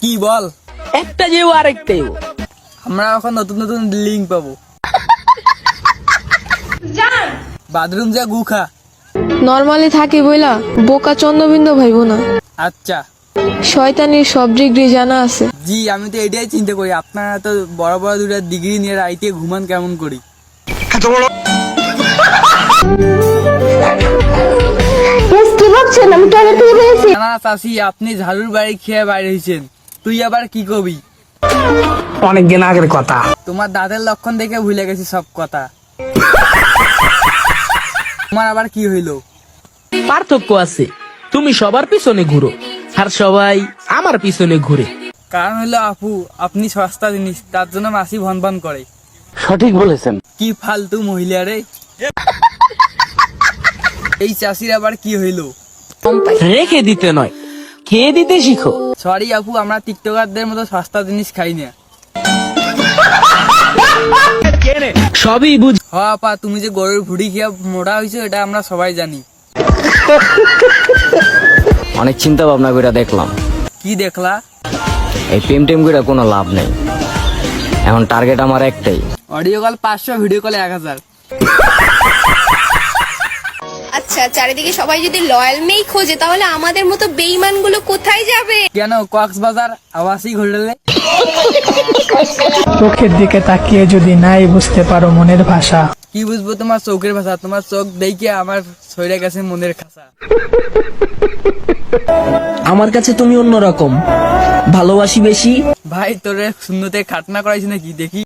কি বল? একটা যে আরেকটাই আমরা এখন নতুন নতুন লিঙ্ক পাবো। বাথরুম যা গুখা। নরমালি থাকি বইলা বোকা চন্দ্রবিন্দু ভাইব না। আচ্ছা শয়তানির সব ডিগ্রি জানা আছে। জি, আমি তো এটাই চিন্তা করি, আপনারা তো বড় বড় দুটা ডিগ্রি নিয়ে রাইতে ঘুমান কেমন করি। না চাষি, আপনি ঝাড়ুর বাড়ি খেয়ে বাইরে হয়েছেন, তুই আবার কি কবি? অনেক দিন আগের কথা। তোমার দাঁতের লক্ষণ দেখে ভুলে গেছি সব কথা। তোমার আবার কি হইলো? পার্থক্য আছে, তুমি সবার পিছনে ঘুরো আর সবাই আমার পিছনে ঘুরে। কারণ হলো আপু, আপনি সস্তা জিনিস, তার জন্য মাসি ভন ভন করে। সঠিক বলেছেন। কি ফালতু মহিলা রে। এই চাষির আবার কি হইলো? রেখে দিতে নয়, খেয়ে দিতে শিখো। সরি আপু, আমরা টিকটকারদের মতো সস্তা জিনিস খাই না। সবই বুঝ। হ আপা, তুমি যে গরুর ভুড়ি খেয়ে মোটা হয়েছো এটা আমরা সবাই জানি। অনেক চিন্তা ভাবনা করে দেখলাম, কি দেখলা? এই প্রেম টেম করে কোনো লাভ নেই। এখন টার্গেট আমার একটাই। অডিও কল 500, ভিডিও কলে 1000। আচ্ছা, চারিদিকে সবাই যদি লয়াল মেয়ে খোঁজে তাহলে আমাদের মতো বেঈমান গুলো কোথায় যাবে? কেন কক্সবাজার আবাসিক হোটেলে? চোখের দিকে তাকিয়ে যদি নাই বুঝতে পারো মনের ভাষা। কি বুঝবো তোমার চোখের ভাষা? তোমার চোখ দেখে আমার সইরে গেছে মনের খাসা। আমার কাছে তুমি অন্যরকম, ভালোবাসি বেশি। ভাই তোরে শূন্যতে খাটনা করাইছি নাকি দেখি?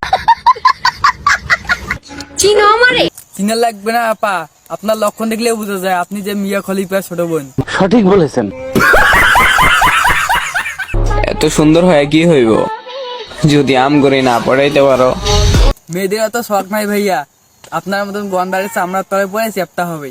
চিনো আমারে? চিনা লাগবে না আপা, আপনার লক্ষণ দেখলে বোঝা যায় আপনি যে মিয়া খলিফার ছোট বোন। সঠিক বলেছেন। এত সুন্দর হয় কি হইব যদি আম করে না পড়াইতে পারো। মেয়েদের অত শখ নাই ভাইয়া, আপনার মতন গন্ডারের চামড়ার তলে পরে চেপটা হবে।